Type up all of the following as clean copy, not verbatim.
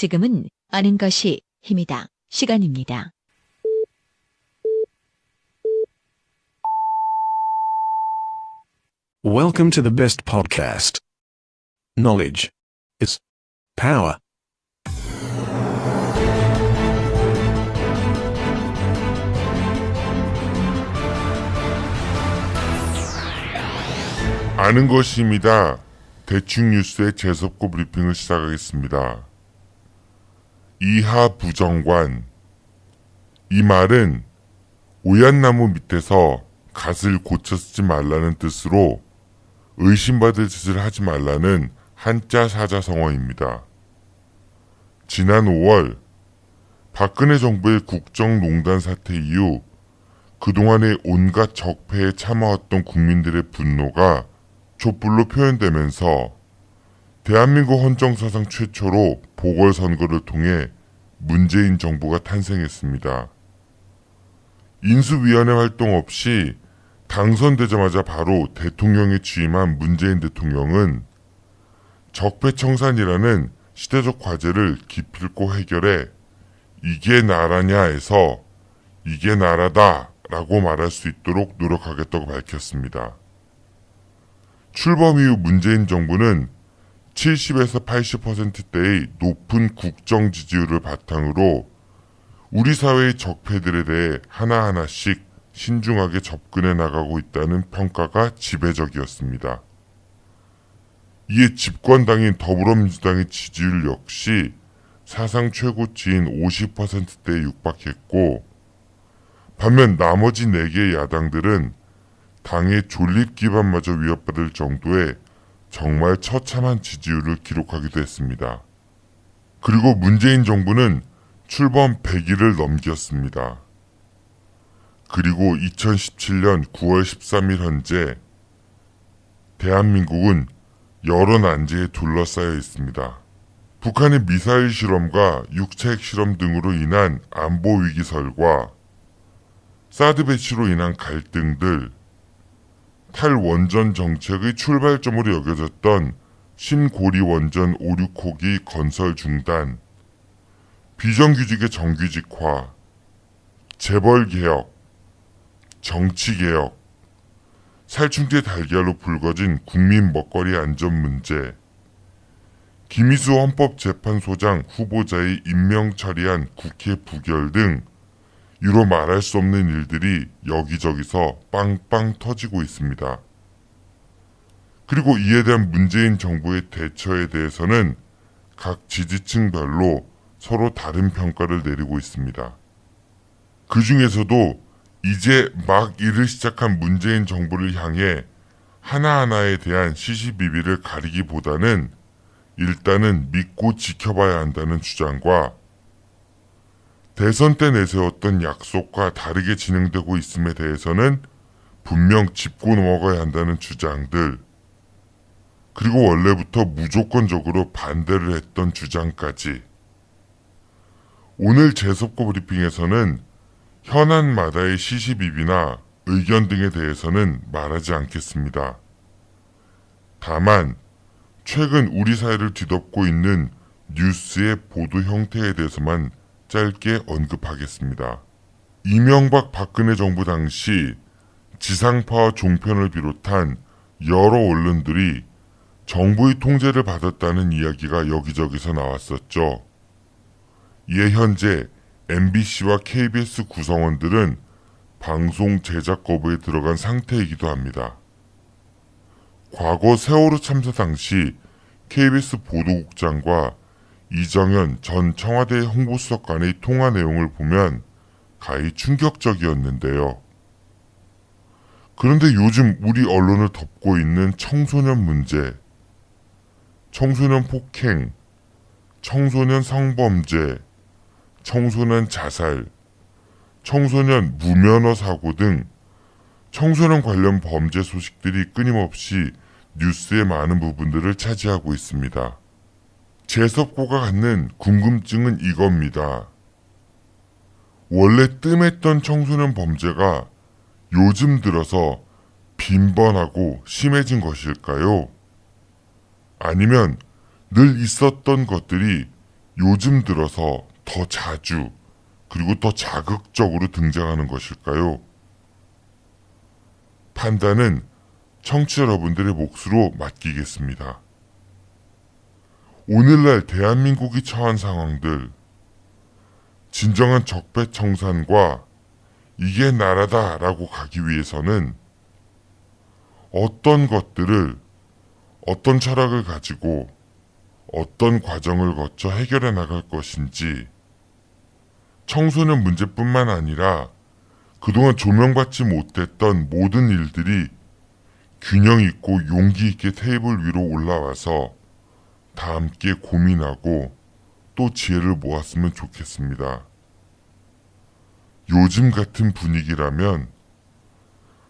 지금은 아는 것이 힘이다. 시간입니다. Welcome to the best podcast. Knowledge is power. 아는 것입니다. 대충 뉴스의 재석고 브리핑을 시작하겠습니다. 이하 부정관. 이 말은 오얏나무 밑에서 갓을 고쳐 쓰지 말라는 뜻으로 의심받을 짓을 하지 말라는 한자 사자성어입니다. 지난 5월 박근혜 정부의 국정농단 사태 이후 그동안의 온갖 적폐에 참아왔던 국민들의 분노가 촛불로 표현되면서 대한민국 헌정사상 최초로 보궐선거를 통해 문재인 정부가 탄생했습니다. 인수위원회 활동 없이 당선되자마자 바로 대통령에 취임한 문재인 대통령은 적폐청산이라는 시대적 과제를 기필코 해결해 이게 나라냐에서 이게 나라다 라고 말할 수 있도록 노력하겠다고 밝혔습니다. 출범 이후 문재인 정부는 70에서 80%대의 높은 국정 지지율을 바탕으로 우리 사회의 적폐들에 대해 하나하나씩 신중하게 접근해 나가고 있다는 평가가 지배적이었습니다. 이에 집권당인 더불어민주당의 지지율 역시 사상 최고치인 50%대에 육박했고, 반면 나머지 4개의 야당들은 당의 존립 기반마저 위협받을 정도의 정말 처참한 지지율을 기록하기도 했습니다. 그리고 문재인 정부는 출범 100일을 넘겼습니다. 그리고 2017년 9월 13일 현재 대한민국은 여러 난제에 둘러싸여 있습니다. 북한의 미사일 실험과 육체 핵실험 등으로 인한 안보 위기설과 사드 배치로 인한 갈등들, 탈원전 정책의 출발점으로 여겨졌던 신고리 원전 5, 6호기 건설 중단, 비정규직의 정규직화, 재벌개혁, 정치개혁, 살충제 달걀로 불거진 국민 먹거리 안전 문제, 김희수 헌법재판소장 후보자의 임명 처리한 국회 부결 등 이로 말할 수 없는 일들이 여기저기서 빵빵 터지고 있습니다. 그리고 이에 대한 문재인 정부의 대처에 대해서는 각 지지층별로 서로 다른 평가를 내리고 있습니다. 그 중에서도 이제 막 일을 시작한 문재인 정부를 향해 하나하나에 대한 시시비비를 가리기보다는 일단은 믿고 지켜봐야 한다는 주장과 대선 때 내세웠던 약속과 다르게 진행되고 있음에 대해서는 분명 짚고 넘어가야 한다는 주장들, 그리고 원래부터 무조건적으로 반대를 했던 주장까지. 오늘 재석고 브리핑에서는 현안마다의 시시비비나 의견 등에 대해서는 말하지 않겠습니다. 다만 최근 우리 사회를 뒤덮고 있는 뉴스의 보도 형태에 대해서만 짧게 언급하겠습니다. 이명박 박근혜 정부 당시 지상파와 종편을 비롯한 여러 언론들이 정부의 통제를 받았다는 이야기가 여기저기서 나왔었죠. 이에 현재 MBC와 KBS 구성원들은 방송 제작 거부에 들어간 상태이기도 합니다. 과거 세월호 참사 당시 KBS 보도국장과 이정현 전 청와대 홍보수석 간의 통화 내용을 보면 가히 충격적이었는데요. 그런데 요즘 우리 언론을 덮고 있는 청소년 문제, 청소년 폭행, 청소년 성범죄, 청소년 자살, 청소년 무면허 사고 등 청소년 관련 범죄 소식들이 끊임없이 뉴스의 많은 부분들을 차지하고 있습니다. 재석고가 갖는 궁금증은 이겁니다. 원래 뜸했던 청소년 범죄가 요즘 들어서 빈번하고 심해진 것일까요? 아니면 늘 있었던 것들이 요즘 들어서 더 자주 그리고 더 자극적으로 등장하는 것일까요? 판단은 청취자 여러분들의 몫으로 맡기겠습니다. 오늘날 대한민국이 처한 상황들, 진정한 적폐청산과 이게 나라다라고 가기 위해서는 어떤 것들을, 어떤 철학을 가지고 어떤 과정을 거쳐 해결해 나갈 것인지, 청소년 문제뿐만 아니라 그동안 조명받지 못했던 모든 일들이 균형 있고 용기 있게 테이블 위로 올라와서 다 함께 고민하고 또 지혜를 모았으면 좋겠습니다. 요즘 같은 분위기라면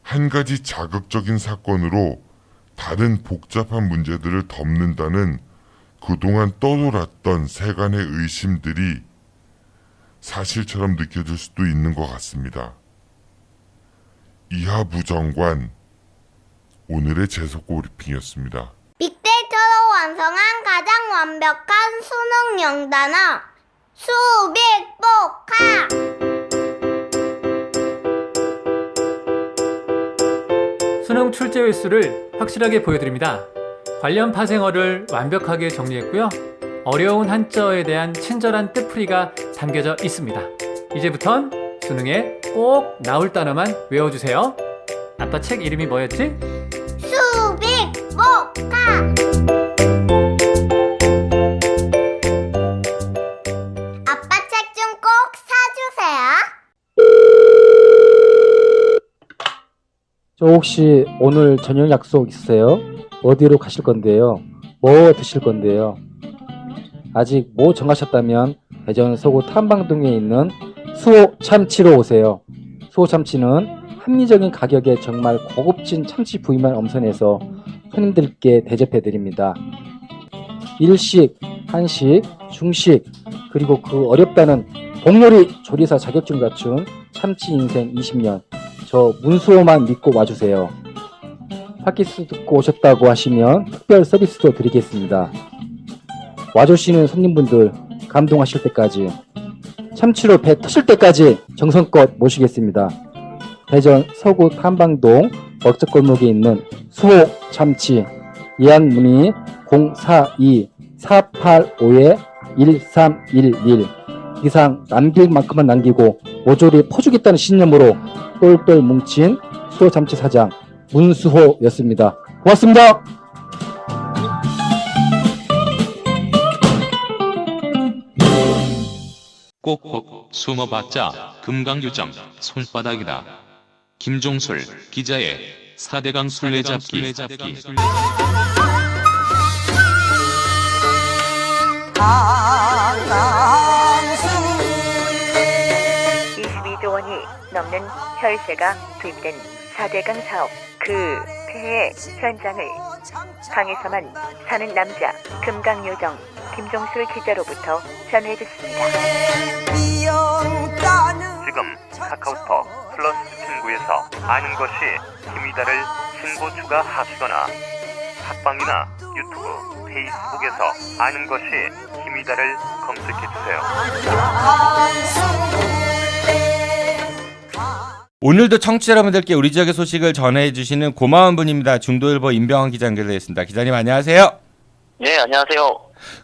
한 가지 자극적인 사건으로 다른 복잡한 문제들을 덮는다는 그동안 떠돌았던 세간의 의심들이 사실처럼 느껴질 수도 있는 것 같습니다. 이하부정관, 오늘의 재석고 브리핑이었습니다. 빅데이터로 완성한 가장 완벽한 수능 영단어 수빅복화. 수능 출제 횟수를 확실하게 보여드립니다. 관련 파생어를 완벽하게 정리했고요. 어려운 한자어에 대한 친절한 뜻풀이가 담겨져 있습니다. 이제부턴 수능에 꼭 나올 단어만 외워주세요. 아빠 책 이름이 뭐였지? 수빅복화. 아빠 책 좀 꼭 사주세요. 저 혹시 오늘 저녁 약속 있으세요? 어디로 가실 건데요? 뭐 드실 건데요? 아직 뭐 정하셨다면 대전 서구 탐방동에 있는 수호 참치로 오세요. 수호 참치는 합리적인 가격에 정말 고급진 참치 부위만 엄선해서 손님들께 대접해드립니다. 일식, 한식, 중식, 그리고 그 어렵다는 복요리 조리사 자격증 갖춘 참치 인생 20년, 저 문수호만 믿고 와주세요. 팟캐스트 듣고 오셨다고 하시면 특별 서비스도 드리겠습니다. 와주시는 손님분들 감동하실 때까지, 참치로 배 터질 때까지 정성껏 모시겠습니다. 대전 서구 탐방동 먹적골목에 있는 수호 참치, 예약 문의 042-485-1311. 이상 남길 만큼만 남기고 모조리 퍼주겠다는 신념으로 똘똘 뭉친 수호 참치 사장 문수호였습니다. 고맙습니다. 꼭꼭 숨어봤자 금강유정 손바닥이다. 김종술 기자의 4대강 술래잡기. 22조 원이 넘는 혈세가 투입된 4대강 사업, 그 폐해 현장을 강에서만 사는 남자 금강요정 김종술 기자로부터 전해듣습니다. 지금 카카오톡 플러스 친구에서 아는 것이 힘이다를 신고 추가하시거나 팟빵이나 유튜브, 페이스북에서 아는 것이 힘이다를 검색해주세요. 오늘도 청취자 여러분들께 우리 지역의 소식을 전해주시는 고마운 분입니다. 중도일보 임병헌 기자 연결되어 있습니다. 기자님 안녕하세요. 네, 안녕하세요.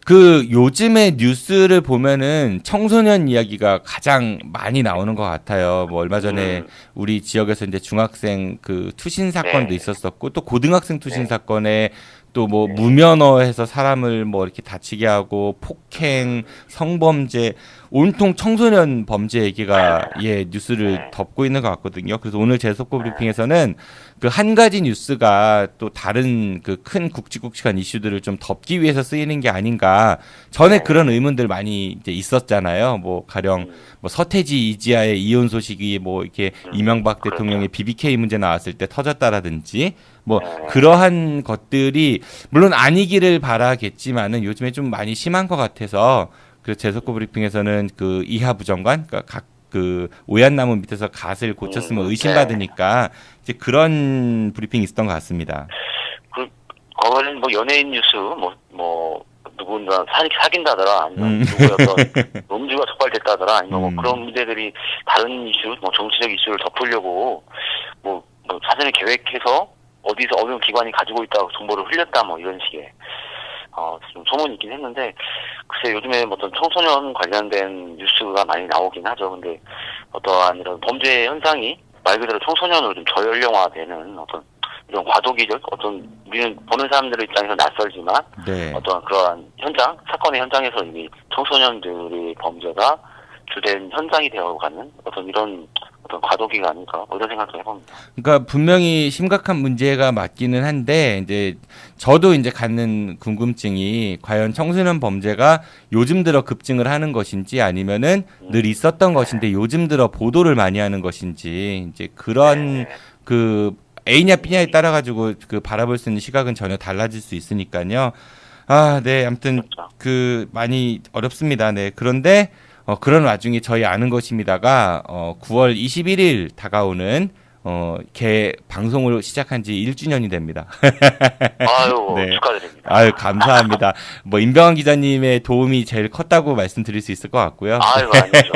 그 요즘에 뉴스를 보면은 청소년 이야기가 가장 많이 나오는 것 같아요. 뭐 얼마 전에 우리 지역에서 이제 중학생 그 투신 사건도 있었었고, 또 고등학생 투신 사건에 또 뭐 무면허해서 사람을 뭐 이렇게 다치게 하고 폭행, 성범죄, 온통 청소년 범죄 얘기가 뉴스를 덮고 있는 것 같거든요. 그래서 오늘 재석고 브리핑에서는 그 한 가지 뉴스가 또 다른 그 큰 굵직굵직한 이슈들을 좀 덮기 위해서 쓰이는 게 아닌가. 전에 그런 의문들 많이 이제 있었잖아요. 뭐 가령 뭐 서태지 이지아의 이혼 소식이 뭐 이렇게 이명박 대통령의 BBK 문제 나왔을 때 터졌다라든지 뭐 그러한 것들이 물론 아니기를 바라겠지만은 요즘에 좀 많이 심한 것 같아서, 그래서 재석고 브리핑에서는 그 이하부정관, 그러니까 각 그 오얏나무 밑에서 갓을 고쳤으면 의심받으니까 이제 그런 브리핑이 있었던 것 같습니다. 그거는 뭐 연예인 뉴스 뭐 누군가 사귄다더라, 아니면 누구의 어떤 음주가 적발됐다더라, 아니면 뭐 그런 문제들이 다른 이슈, 뭐 정치적 이슈를 덮으려고 뭐 사전에 계획해서 어디서 어느 기관이 가지고 있다고 정보를 흘렸다, 뭐 이런 식의 좀 소문이 있긴 했는데, 글쎄 요즘에 어떤 청소년 관련된 뉴스가 많이 나오긴 하죠. 근데 어떠한 이런 범죄 현상이 말 그대로 청소년으로 좀 저연령화되는 어떤 이런 과도기적 어떤 우리는 보는 사람들의 입장에서 낯설지만 네. 어떤 그러한 현장 사건의 현장에서 이미 청소년들의 범죄가 주된 현장이 되어가는 어떤 이런 어떤 과도기가 아닐까 뭐 이런 생각도 해봅니다. 그러니까 분명히 심각한 문제가 맞기는 한데 이제 저도 이제 갖는 궁금증이 과연 청소년 범죄가 요즘 들어 급증을 하는 것인지 아니면은 늘 있었던 것인데 요즘 들어 보도를 많이 하는 것인지 이제 그런 그 A냐 B냐에 따라 가지고 그 바라볼 수 있는 시각은 전혀 달라질 수 있으니까요. 아, 네, 아무튼 그 많이 어렵습니다. 네, 그런데 그런 와중에 저희 아는 것입니다가 9월 21일 다가오는 개 방송을 시작한 지 1주년이 됩니다. 아유, 네. 축하드립니다. 아유, 감사합니다. 뭐 임병환 기자님의 도움이 제일 컸다고 말씀드릴 수 있을 것 같고요. 아유, 아니죠.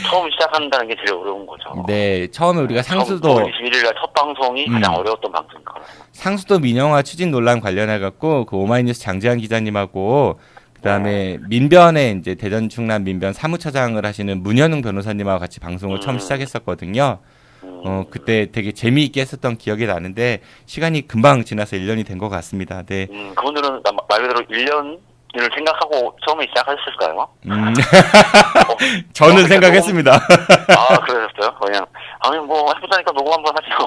처음 시작한다는 게 제일 어려운 거죠. 네, 처음에 우리가 상수도 21일 날 첫 방송이 가장 어려웠던 방송인 거예요. 상수도 민영화 추진 논란 관련해 갖고 그 오마이뉴스 장재환 기자님하고 그다음에 민변에 이제 대전 충남 민변 사무처장을 하시는 문현웅 변호사님하고 같이 방송을 처음 시작했었거든요. 그때 되게 재미있게 했었던 기억이 나는데 시간이 금방 지나서 1년이 된 것 같습니다. 네. 그분들은 말 그대로 1년을 생각하고 처음에 시작하셨을까요? 저는 생각했습니다. 아, 그러셨어요? 그냥 아니 뭐 해보자니까 녹음 한번 하시고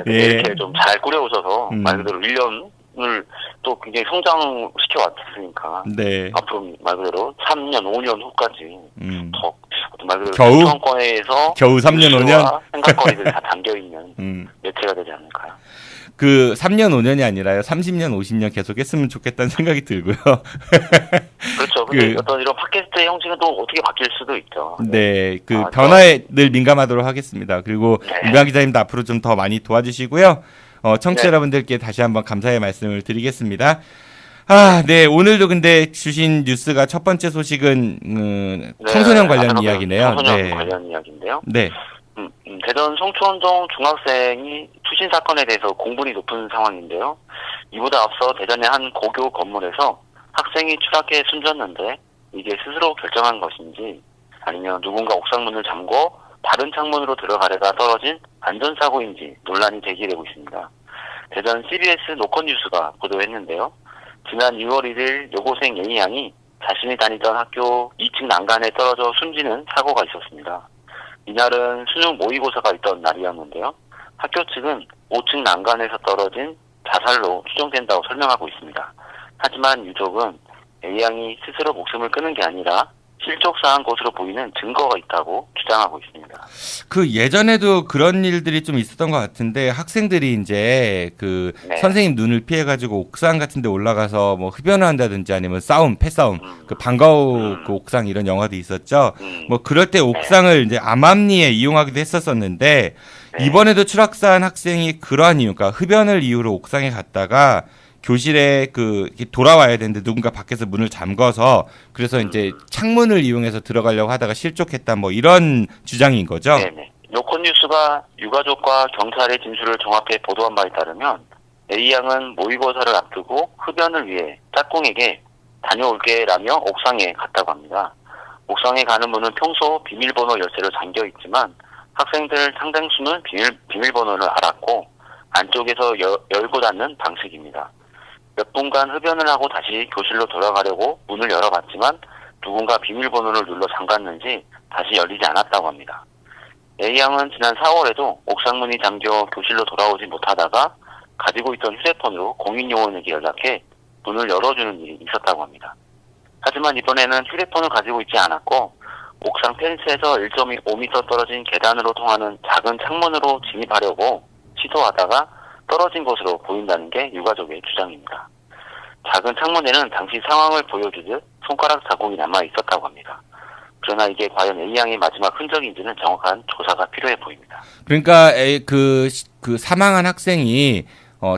예. 이렇게 좀 잘 꾸려오셔서 말 그대로 1년을 또 굉장히 성장시켜 왔으니까 네. 앞으로 말 그대로 3년, 5년 후까지 더 말 그대로 겨우? 정권에서 겨우 3년, 5년? 생각거리들이 다 담겨있는 매체가 되지 않을까요? 그 3년, 5년이 아니라요. 30년, 50년 계속 했으면 좋겠다는 생각이 들고요. 그렇죠. 근데 어떤 이런 팟캐스트의 형식은 또 어떻게 바뀔 수도 있죠. 네. 그 변화에 늘 민감하도록 하겠습니다. 그리고 임병환 기자님도 앞으로 좀 더 많이 도와주시고요. 청취자 여러분들께 다시 한번 감사의 말씀을 드리겠습니다. 아, 네. 오늘도 근데 주신 뉴스가 첫 번째 소식은 청소년 관련 이야기네요. 청소년 관련 이야기인데요. 네. 대전 송초운동 중학생이 투신 사건에 대해서 공분이 높은 상황인데요. 이보다 앞서 대전의 한 고교 건물에서 학생이 추락해 숨졌는데 이게 스스로 결정한 것인지 아니면 누군가 옥상문을 잠궈 다른 창문으로 들어가려다 떨어진 안전사고인지 논란이 제기되고 있습니다. 대전 CBS 노컷뉴스가 보도했는데요. 지난 6월 1일 여고생 A양이 자신이 다니던 학교 2층 난간에 떨어져 숨지는 사고가 있었습니다. 이날은 수능 모의고사가 있던 날이었는데요. 학교 측은 5층 난간에서 떨어진 자살로 추정된다고 설명하고 있습니다. 하지만 유족은 A양이 스스로 목숨을 끊은 게 아니라 실족사한 것으로 보이는 증거가 있다고 주장하고 있습니다. 그 예전에도 그런 일들이 좀 있었던 것 같은데 학생들이 이제 그 선생님 눈을 피해가지고 옥상 같은 데 올라가서 뭐 흡연을 한다든지 아니면 패싸움, 그 방과후 그 옥상 이런 영화도 있었죠. 뭐 그럴 때 옥상을 이제 암암리에 이용하기도 했었었는데 이번에도 추락사한 학생이 그러한 이유, 그러니까 흡연을 이유로 옥상에 갔다가 교실에 돌아와야 되는데 누군가 밖에서 문을 잠궈서 그래서 이제 창문을 이용해서 들어가려고 하다가 실족했다 뭐 이런 주장인 거죠. 네네. 노컷뉴스가 유가족과 경찰의 진술을 종합해 보도한 바에 따르면 A양은 모의고사를 앞두고 흡연을 위해 짝꿍에게 다녀올게라며 옥상에 갔다고 합니다. 옥상에 가는 문은 평소 비밀번호 열쇠로 잠겨 있지만 학생들 상당수는 비밀번호를 알았고 안쪽에서 열고 닫는 방식입니다. 몇 분간 흡연을 하고 다시 교실로 돌아가려고 문을 열어봤지만 누군가 비밀번호를 눌러 잠갔는지 다시 열리지 않았다고 합니다. A양은 지난 4월에도 옥상문이 잠겨 교실로 돌아오지 못하다가 가지고 있던 휴대폰으로 공인요원에게 연락해 문을 열어주는 일이 있었다고 합니다. 하지만 이번에는 휴대폰을 가지고 있지 않았고 옥상 펜스에서 1.5m 떨어진 계단으로 통하는 작은 창문으로 진입하려고 시도하다가 떨어진 것으로 보인다는 게 유가족의 주장입니다. 작은 창문에는 당시 상황을 보여주듯 손가락 자국이 남아 있었다고 합니다. 그러나 이게 과연 A양의 마지막 흔적인지는 정확한 조사가 필요해 보입니다. 그러니까 그 사망한 학생이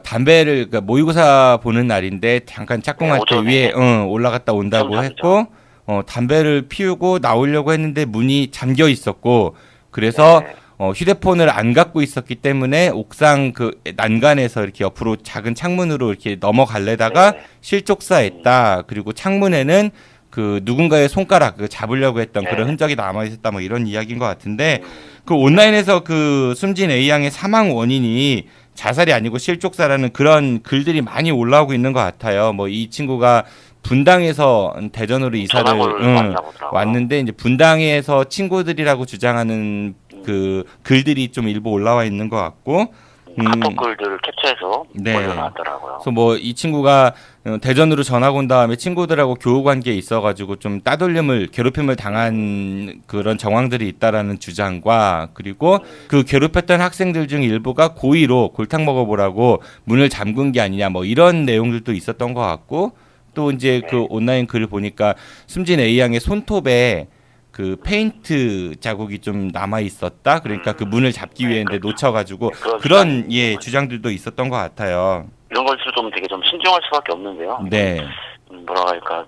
담배를 그러니까 모의고사 보는 날인데 잠깐 짝꿍한테 위에 올라갔다 온다고 했고 담배를 피우고 나오려고 했는데 문이 잠겨 있었고 그래서 휴대폰을 안 갖고 있었기 때문에 옥상 그 난간에서 이렇게 옆으로 작은 창문으로 이렇게 넘어갈래다가 실족사했다. 그리고 창문에는 그 누군가의 손가락 그 잡으려고 했던 그런 흔적이 남아 있었다. 뭐 이런 이야기인 것 같은데 그 온라인에서 그 숨진 A 양의 사망 원인이 자살이 아니고 실족사라는 그런 글들이 많이 올라오고 있는 것 같아요. 뭐 이 친구가 분당에서 대전으로 이사를 왔는데 이제 분당에서 친구들이라고 주장하는 그 글들이 좀 일부 올라와 있는 것 같고 카톡 글들을 캡처해서 올려놨더라고요. 그래서 뭐 이 친구가 대전으로 전학 온 다음에 친구들하고 교우 관계에 있어가지고 좀 따돌림을 괴롭힘을 당한 그런 정황들이 있다라는 주장과 그리고 그 괴롭혔던 학생들 중 일부가 고의로 골탕 먹어보라고 문을 잠근 게 아니냐 뭐 이런 내용들도 있었던 것 같고 또 이제 그 온라인 글을 보니까 숨진 A 양의 손톱에 그 페인트 자국이 좀 남아 있었다. 그러니까 그 문을 잡기 위해인데 놓쳐가지고 그런 주장들도 있었던 것 같아요. 이런 것을 좀 되게 좀 신중할 수밖에 없는데요. 네. 뭐라 할까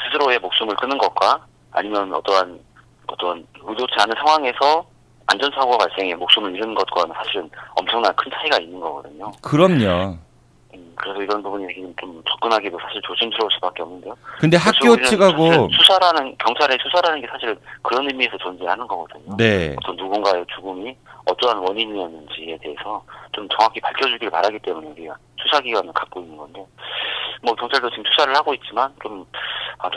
스스로의 목숨을 끊는 것과 아니면 어떠한 의도치 않은 상황에서 안전사고가 발생해 목숨을 잃은 것과는 사실은 엄청난 큰 차이가 있는 거거든요. 그럼요. 그래서 이런 부분이 좀 접근하기도 사실 조심스러울 수밖에 없는데요. 근데 학교 측하고 경찰의 수사라는 게 사실 그런 의미에서 존재하는 거거든요. 네. 어떤 누군가의 죽음이 어떠한 원인이었는지에 대해서 좀 정확히 밝혀주길 바라기 때문에 우리가 수사기관을 갖고 있는 건데, 뭐 경찰도 지금 수사를 하고 있지만 좀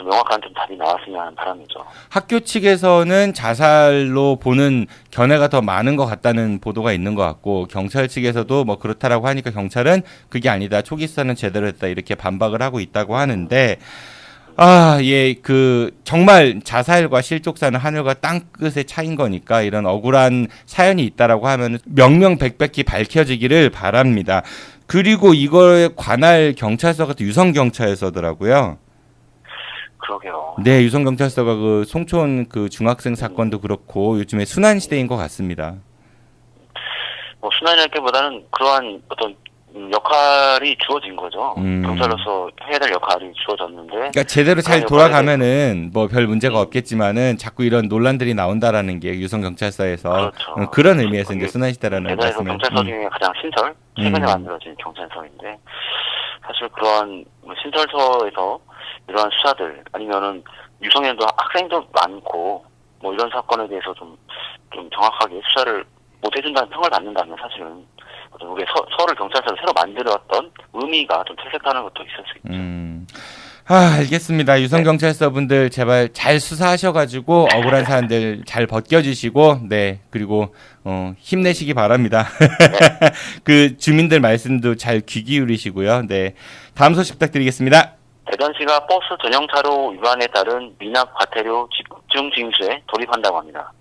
명확한 좀 답이 나왔으면 하는 바람이죠. 학교 측에서는 자살로 보는 견해가 더 많은 것 같다는 보도가 있는 것 같고 경찰 측에서도 뭐 그렇다라고 하니까 경찰은 그게 아니다. 초기 수사는 제대로 했다. 이렇게 반박을 하고 있다고 하는데 그 정말 자살과 실족사는 하늘과 땅끝의 차이인 거니까 이런 억울한 사연이 있다라고 하면 명명백백히 밝혀지기를 바랍니다. 그리고 이거에 관할 경찰서가 유성경찰서더라고요. 그러게요. 네, 유성경찰서가 그 송촌 그 중학생 사건도 그렇고 요즘에 순환시대인 것 같습니다. 뭐 순환이라기보다는 그러한 어떤 역할이 주어진 거죠. 경찰로서 해야 될 역할이 주어졌는데. 그러니까 제대로 잘 돌아가면은 뭐 별 문제가 없겠지만은 자꾸 이런 논란들이 나온다라는 게 유성경찰서에서 그렇죠. 그런 의미에서 이제 순환시대라는 대전에서 말씀을. 경찰서 중에 가장 신설, 최근에 만들어진 경찰서인데 사실 그러한 신설서에서 이러한 수사들 아니면은 유성에도 학생도 많고 뭐 이런 사건에 대해서 좀 정확하게 수사를 못 해준다는 평을 받는다면 사실은 우리 서울 경찰서를 새로 만들었던 의미가 좀 퇴색하는 것도 있을 수 있죠. 알겠습니다. 유성경찰서 분들 제발 잘 수사하셔가지고 억울한 사람들 잘 벗겨주시고 그리고 힘내시기 바랍니다. 그 주민들 말씀도 잘 귀 기울이시고요. 네, 다음 소식 부탁드리겠습니다. 대전시가 버스 전용차로 위반에 따른 미납 과태료 집중 징수에 돌입한다고 합니다.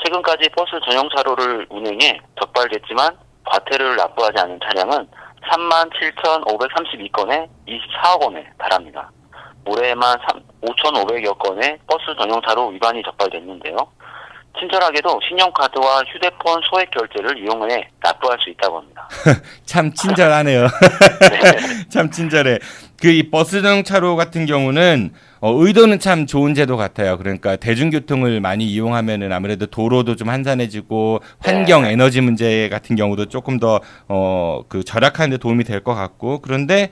최근까지 버스 전용차로를 운행해 적발됐지만 과태료를 납부하지 않은 차량은 37,532건에 24억 원에 달합니다. 올해만 5,500여 건의 버스 전용차로 위반이 적발됐는데요. 친절하게도 신용카드와 휴대폰 소액 결제를 이용해 납부할 수 있다고 합니다. 참 친절하네요. 참 친절해. 이 버스 전용차로 같은 경우는 의도는 참 좋은 제도 같아요. 그러니까 대중교통을 많이 이용하면은 아무래도 도로도 좀 한산해지고 환경 에너지 문제 같은 경우도 조금 더 그 절약하는 데 도움이 될 것 같고 그런데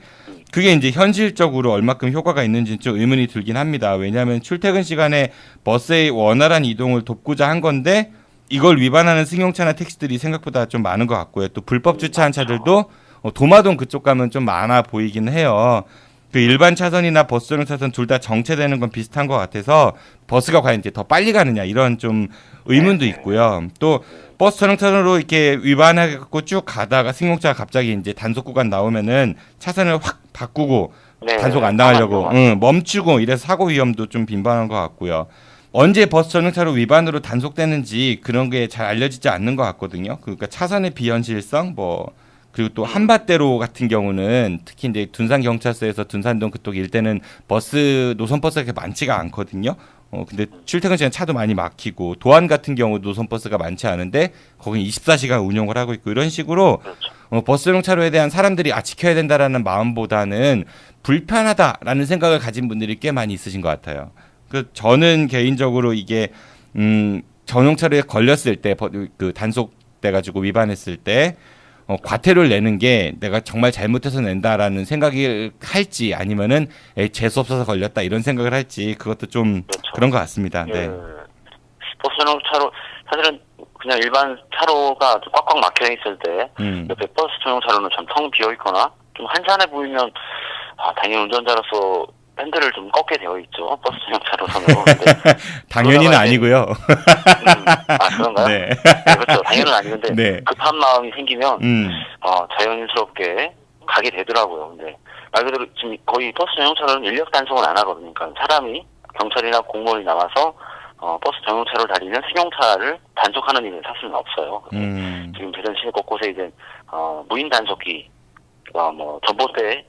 그게 이제 현실적으로 얼마큼 효과가 있는지 좀 의문이 들긴 합니다. 왜냐하면 출퇴근 시간에 버스의 원활한 이동을 돕고자 한 건데 이걸 위반하는 승용차나 택시들이 생각보다 좀 많은 것 같고요. 또 불법 주차한 차들도 도마동 그쪽 가면 좀 많아 보이긴 해요. 그 일반 차선이나 버스 전용 차선 둘 다 정체되는 건 비슷한 것 같아서 버스가 과연 이제 더 빨리 가느냐 이런 좀 의문도 있고요. 또 버스 전용 차선으로 이렇게 위반해갖고 쭉 가다가 승용차가 갑자기 이제 단속 구간 나오면은 차선을 확 바꾸고 단속 안 당하려고 멈추고 이래서 사고 위험도 좀 빈번한 것 같고요. 언제 버스 전용차로 위반으로 단속되는지 그런 게 잘 알려지지 않는 것 같거든요. 그러니까 차선의 비현실성 그리고 또 한밭대로 같은 경우는 특히 이제 둔산 경찰서에서 둔산동 그쪽 일대는 노선 버스가 그렇게 많지가 않거든요. 근데 출퇴근 시간 차도 많이 막히고 도안 같은 경우 노선버스가 많지 않은데 거긴 24시간 운영을 하고 있고 이런 식으로 그렇죠. 버스용 차로에 대한 사람들이 지켜야 된다라는 마음보다는 불편하다라는 생각을 가진 분들이 꽤 많이 있으신 것 같아요. 그 저는 개인적으로 이게 전용 차로에 걸렸을 때 그 단속돼 가지고 위반했을 때 과태료를 내는 게 내가 정말 잘못해서 낸다라는 생각을 할지 아니면은 재수 없어서 걸렸다 이런 생각을 할지 그것도 좀 그렇죠. 그런 것 같습니다. 예. 네. 버스 전용 차로 사실은 그냥 일반 차로가 좀 꽉꽉 막혀 있을 때 옆에 버스 전용 차로는 좀 텅 비어 있거나 좀 한산해 보이면 당연히 운전자로서 핸들을 좀 꺾게 되어 있죠. 버스 전용 차로선으로. 당연히는 아니고요. 그런가요? 네. 네, 그렇죠. 당연히는 아니는데 네. 급한 마음이 생기면 자연스럽게 가게 되더라고요. 근데 말 그대로 지금 거의 버스 전용 차로는 인력 단속은 안 하거든요. 그러니까 사람이 경찰이나 공무원이 나와서 버스 전용 차로를 달리는 승용차를 단속하는 일은 사실은 없어요. 지금 대전 시내 곳곳에 이제 무인 단속기가 뭐 전봇대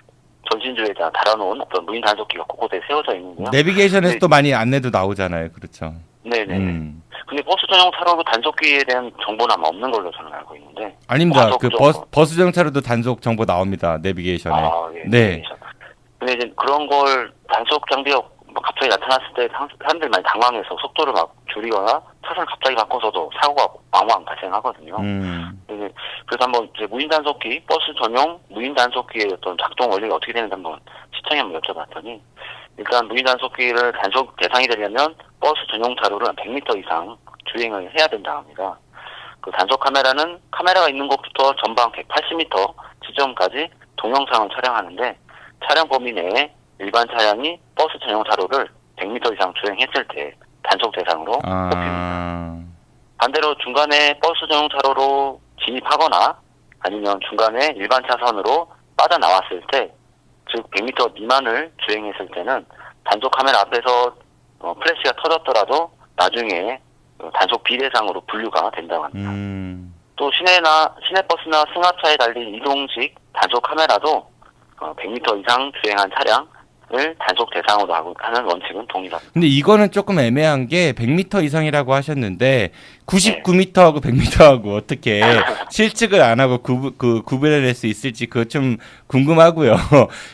전신주에다 달아놓은 어떤 무인 단속기가 곳곳에 세워져 있는데요. 내비게이션에서 또 많이 안내도 나오잖아요. 그렇죠. 네네. 근데 버스 전용 차로 단속기에 대한 정보는 아마 없는 걸로 저는 알고 있는데. 아닙니다. 그 버스 전용 차로도 단속 정보 나옵니다. 내비게이션에. 예, 네. 내비게이션. 근데 이제 그런 걸 단속 장비가 갑자기 나타났을 때 사람들이 많이 당황해서 속도를 막 줄이거나 차선을 갑자기 바꿔서도 사고가 왕왕 발생하거든요. 그래서 한번 이제 무인 단속기, 버스 전용 무인 단속기의 어떤 작동 원리가 어떻게 되는지 한번 시청에 한번 여쭤봤더니 일단 무인 단속기를 단속 대상이 되려면 버스 전용 차로를 100m 이상 주행을 해야 된다 합니다. 그 단속 카메라가 있는 곳부터 전방 180m 지점까지 동영상을 촬영하는데 촬영 범위 내에 일반 차량이 버스 전용 차로를 100m 이상 주행했을 때 단속 대상으로 뽑힙니다. 반대로 중간에 버스 전용 차로로 진입하거나 아니면 중간에 일반 차선으로 빠져나왔을 때, 즉 100m 미만을 주행했을 때는 단속 카메라 앞에서 플래시가 터졌더라도 나중에 단속 비대상으로 분류가 된다고 합니다. 또 시내버스나 승합차에 달린 이동식 단속 카메라도 100m 이상 주행한 차량을 단속 대상으로 하는 원칙은 동일합니다. 근데 이거는 조금 애매한 게 100m 이상이라고 하셨는데 99m하고 100m하고 어떻게 실측을 안 하고 구별할 수 있을지 그거 좀 궁금하고요.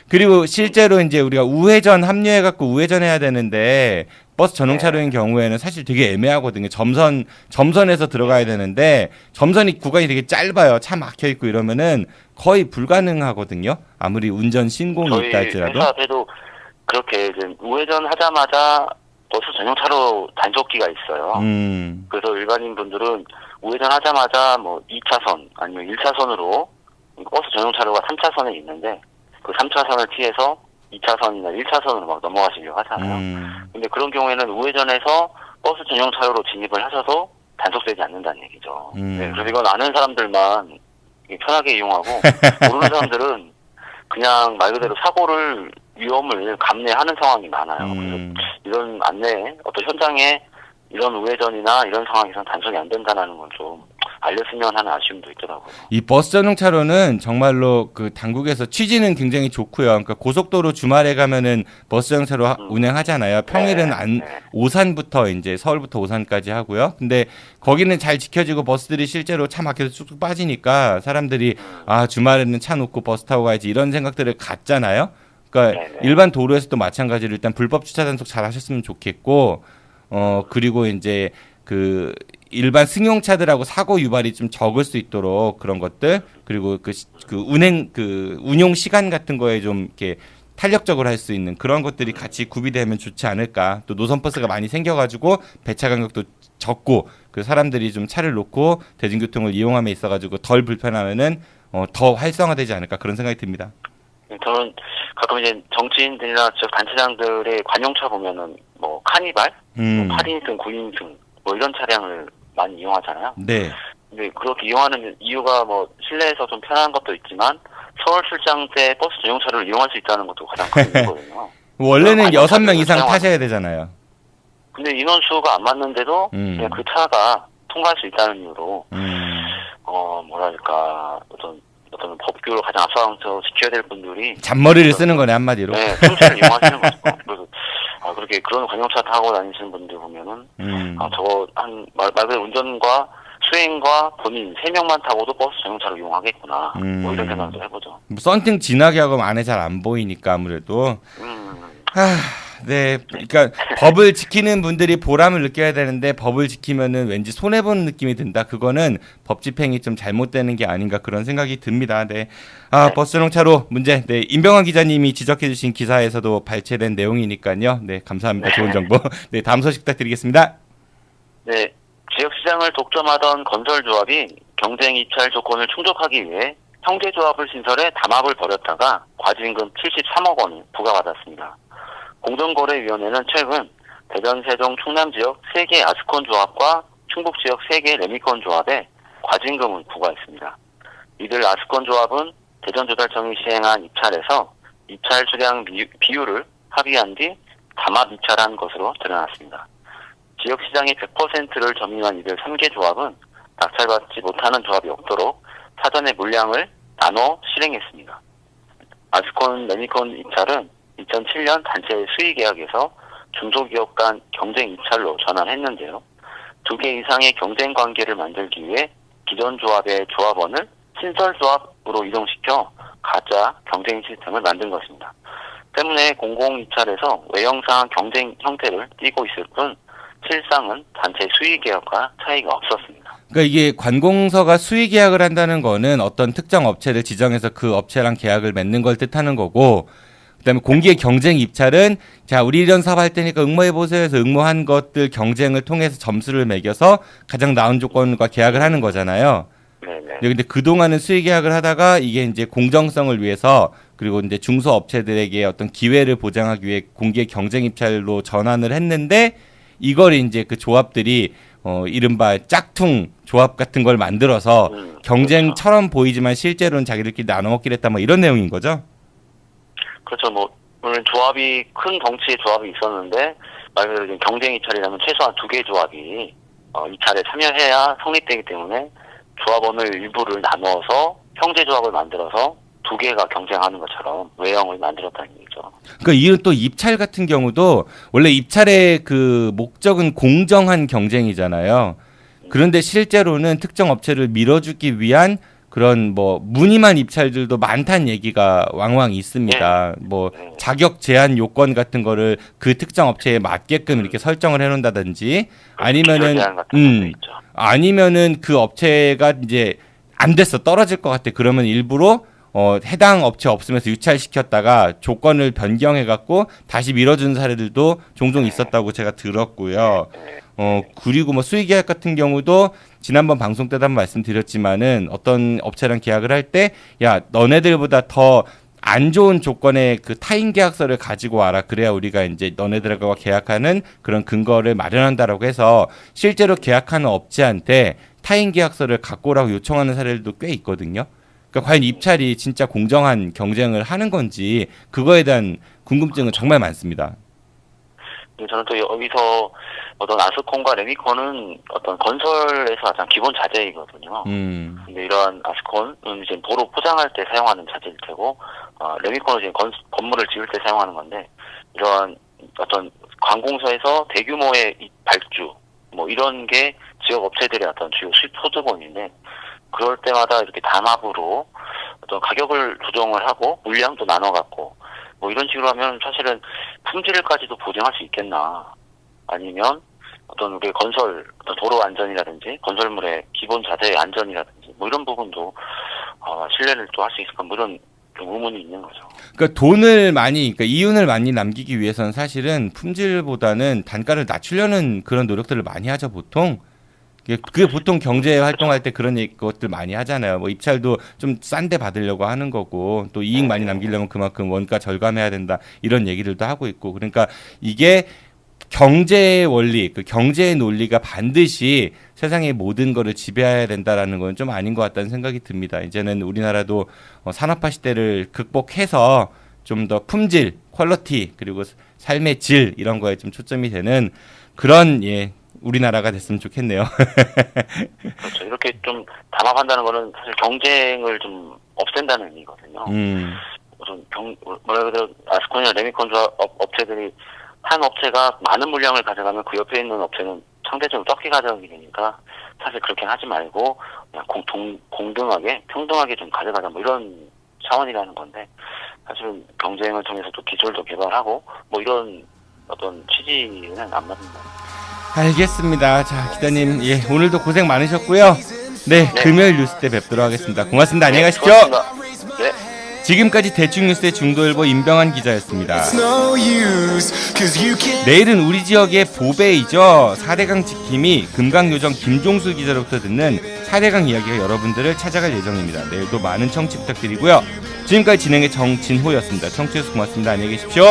그리고 실제로 이제 우리가 우회전 합류해갖고 우회전해야 되는데 버스 전용 차로인 경우에는 사실 되게 애매하거든요. 점선에서 들어가야 되는데 점선이 구간이 되게 짧아요. 차 막혀 있고 이러면은 거의 불가능하거든요. 아무리 운전 신공이 있다 할지라도. 저희 회사 앞에도 그렇게 이제 우회전 하자마자 버스 전용 차로 단속기가 있어요. 그래서 일반인 분들은 우회전 하자마자 뭐 2차선 아니면 1차선으로 버스 전용 차로가 3차선에 있는데 그 3차선을 피해서 2차선이나 1차선으로 막 넘어가시려고 하잖아요. 근데 그런 경우에는 우회전해서 버스 전용 차로로 진입을 하셔도 단속되지 않는다는 얘기죠. 네, 그래서 이건 아는 사람들만 편하게 이용하고 모르는 사람들은 그냥 말 그대로 위험을 감내하는 상황이 많아요. 그래서 이런 안내, 어떤 현장에 이런 우회전이나 이런 상황에서는 단속이 안 된다는 건 좀 알렸으면 하는 아쉬움도 있더라고요. 이 버스 전용 차로는 정말로 그 당국에서 취지는 굉장히 좋고요. 그러니까 고속도로 주말에 가면은 버스 전용 차로 운행하잖아요. 평일은 오산부터 이제 서울부터 오산까지 하고요. 근데 거기는 잘 지켜지고 버스들이 실제로 차 막혀서 쑥쑥 빠지니까 사람들이 주말에는 차 놓고 버스 타고 가야지 이런 생각들을 갖잖아요. 그러니까 일반 도로에서도 마찬가지로 일단 불법 주차 단속 잘 하셨으면 좋겠고 그리고 이제 그 일반 승용차들하고 사고 유발이 좀 적을 수 있도록 그런 것들 그리고 그 운용 시간 같은 거에 좀 이렇게 탄력적으로 할 수 있는 그런 것들이 같이 구비되면 좋지 않을까. 또 노선버스가 많이 생겨가지고 배차 간격도 적고 그 사람들이 좀 차를 놓고 대중교통을 이용함에 있어가지고 덜 불편하면은 더 활성화되지 않을까 그런 생각이 듭니다. 저는 가끔 이제 정치인들이나 지역 단체장들의 관용차 보면은 뭐 카니발, 8인승, 9인승 뭐 이런 차량을 많이 이용하잖아요. 네. 근데 그렇게 이용하는 이유가 뭐 실내에서 좀 편한 것도 있지만 서울 출장 때 버스 전용 차로를 이용할 수 있다는 것도 가장 큰 이유거든요. 원래는 6명 이상 타셔야 되잖아요. 근데 인원수가 안 맞는데도 그냥 그 차가 통과할 수 있다는 이유로 뭐랄까 어떤 법규를 가장 앞서서 지켜야 될 분들이 잔머리를 쓰는 거네 한마디로. 네, 통째를 이용하시는 거죠. 그래서 그렇게 그런 관용차 타고 다니시는 분들 보면은 저거 말 그대로 운전과 수행과 본인 3명만 타고도 버스 전용차를 이용하겠구나. 뭐 이런 생각도 해보죠. 뭐 썬팅 진하게 하고 안에 잘 안 보이니까 아무래도. 네, 그러니까 법을 지키는 분들이 보람을 느껴야 되는데 법을 지키면은 왠지 손해 보는 느낌이 든다. 그거는 법 집행이 좀 잘못되는 게 아닌가 그런 생각이 듭니다. 네, 버스 전용차로 문제. 네, 임병환 기자님이 지적해주신 기사에서도 발췌된 내용이니까요. 네, 감사합니다. 좋은 정보. 네, 다음 소식 부탁드리겠습니다. 네, 지역 시장을 독점하던 건설조합이 경쟁 입찰 조건을 충족하기 위해 형제조합을 신설해 담합을 벌였다가 과징금 73억 원을 부과받았습니다. 공정거래위원회는 최근 대전, 세종, 충남 지역 3개 아스콘 조합과 충북 지역 3개 레미콘 조합에 과징금을 부과했습니다. 이들 아스콘 조합은 대전조달청이 시행한 입찰에서 입찰 수량 비율을 합의한 뒤 담합 입찰한 것으로 드러났습니다. 지역 시장의 100%를 점유한 이들 3개 조합은 낙찰받지 못하는 조합이 없도록 사전에 물량을 나눠 실행했습니다. 아스콘, 레미콘 입찰은 2007년 단체 수의계약에서 중소기업 간 경쟁 입찰로 전환했는데요. 2개 이상의 경쟁 관계를 만들기 위해 기존 조합의 조합원을 신설조합으로 이동시켜 가짜 경쟁 시스템을 만든 것입니다. 때문에 공공입찰에서 외형상 경쟁 형태를 띠고 있을 뿐 실상은 단체 수의계약과 차이가 없었습니다. 그러니까 이게 관공서가 수의 계약을 한다는 거는 어떤 특정 업체를 지정해서 그 업체랑 계약을 맺는 걸 뜻하는 거고, 그다음에 공기의 경쟁 입찰은 자 우리 이런 사업 할 테니까 응모해 보세요 해서 응모한 것들 경쟁을 통해서 점수를 매겨서 가장 나은 조건과 계약을 하는 거잖아요. 네네. 근데 그동안은 수의 계약을 하다가 이게 이제 공정성을 위해서 그리고 이제 중소업체들에게 어떤 기회를 보장하기 위해 공기의 경쟁 입찰로 전환을 했는데 이걸 이제 그 조합들이 이른바 짝퉁 조합 같은 걸 만들어서 경쟁처럼 보이지만 실제로는 자기들끼리 나눠 먹기로 했다 뭐 이런 내용인 거죠? 그렇죠. 물론 조합이 큰 덩치의 조합이 있었는데 말 그대로 경쟁 입찰이라면 최소한 2개 조합이 입찰에 참여해야 성립되기 때문에 조합원을 일부를 나눠서 형제 조합을 만들어서 2개가 경쟁하는 것처럼 외형을 만들었다는 얘기죠. 그러니까 이런 또 입찰 같은 경우도 원래 입찰의 그 목적은 공정한 경쟁이잖아요. 그런데 실제로는 특정 업체를 밀어주기 위한 그런 뭐 무늬만 입찰들도 많다는 얘기가 왕왕 있습니다. 뭐 자격 제한 요건 같은 거를 그 특정 업체에 맞게끔 이렇게 설정을 해놓는다든지 아니면은 그 업체가 이제 안 됐어 떨어질 것 같아 그러면 일부러 해당 업체 없으면서 유찰시켰다가 조건을 변경해갖고 다시 밀어준 사례들도 종종 있었다고 제가 들었고요. 그리고 뭐 수의계약 같은 경우도 지난번 방송 때도 한번 말씀드렸지만은 어떤 업체랑 계약을 할 때 야 너네들보다 더 안 좋은 조건의 그 타인 계약서를 가지고 와라. 그래야 우리가 이제 너네들과 계약하는 그런 근거를 마련한다라고 해서 실제로 계약하는 업체한테 타인 계약서를 갖고 오라고 요청하는 사례들도 꽤 있거든요. 그러니까 과연 입찰이 진짜 공정한 경쟁을 하는 건지 그거에 대한 궁금증은 정말 많습니다. 저는 또 여기서 어떤 아스콘과 레미콘은 어떤 건설에서 가장 기본 자재이거든요. 근데 이러한 아스콘은 이제 도로 포장할 때 사용하는 자재일 테고, 레미콘은 이제 건물을 지을 때 사용하는 건데, 이러한 어떤 관공서에서 대규모의 발주, 뭐 이런 게 지역 업체들의 어떤 주요 수입 소득원인데, 그럴 때마다 이렇게 담합으로 어떤 가격을 조정을 하고 물량도 나눠 갖고 뭐 이런 식으로 하면 사실은 품질까지도 보장할 수 있겠나. 아니면 어떤 우리 건설, 도로 안전이라든지 건설물의 기본 자재의 안전이라든지 뭐 이런 부분도 신뢰를 또 할 수 있을까 뭐 이런 의문이 있는 거죠. 그러니까 그러니까 이윤을 많이 남기기 위해서는 사실은 품질보다는 단가를 낮추려는 그런 노력들을 많이 하죠 보통. 그게 보통 경제 활동할 때 그런 것들 많이 하잖아요. 뭐 입찰도 좀 싼 데 받으려고 하는 거고 또 이익 많이 남기려면 그만큼 원가 절감해야 된다 이런 얘기들도 하고 있고 그러니까 이게 경제의 원리, 그 경제의 논리가 반드시 세상의 모든 거를 지배해야 된다라는 건 좀 아닌 것 같다는 생각이 듭니다. 이제는 우리나라도 산업화 시대를 극복해서 좀 더 품질, 퀄리티 그리고 삶의 질 이런 거에 좀 초점이 되는 그런 우리나라가 됐으면 좋겠네요. 그렇죠. 이렇게 좀 담합한다는 거는 사실 경쟁을 좀 없앤다는 의미거든요. 우선 말 그대로 아스콘이나 레미콘 조합 업체들이 한 업체가 많은 물량을 가져가면 그 옆에 있는 업체는 상대적으로 적게 가져가게 되니까 사실 그렇게 하지 말고 그냥 공등하게 평등하게 좀 가져가자 뭐 이런 차원이라는 건데 사실은 경쟁을 통해서 또 기술도 개발하고 뭐 이런 어떤 취지는 안 맞는 것 같아요. 알겠습니다. 자, 기자님, 예, 오늘도 고생 많으셨고요. 네, 금요일 뉴스 때 뵙도록 하겠습니다. 고맙습니다. 안녕히 가십시오. 네. 지금까지 대충뉴스의 중도일보 임병환 기자였습니다. 내일은 우리 지역의 보배이죠. 4대강 지킴이 금강요정 김종수 기자로부터 듣는 4대강 이야기가 여러분들을 찾아갈 예정입니다. 내일도 많은 청취 부탁드리고요. 지금까지 진행의 정진호였습니다. 청취해주셔서 고맙습니다. 안녕히 계십시오.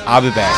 I'll be back.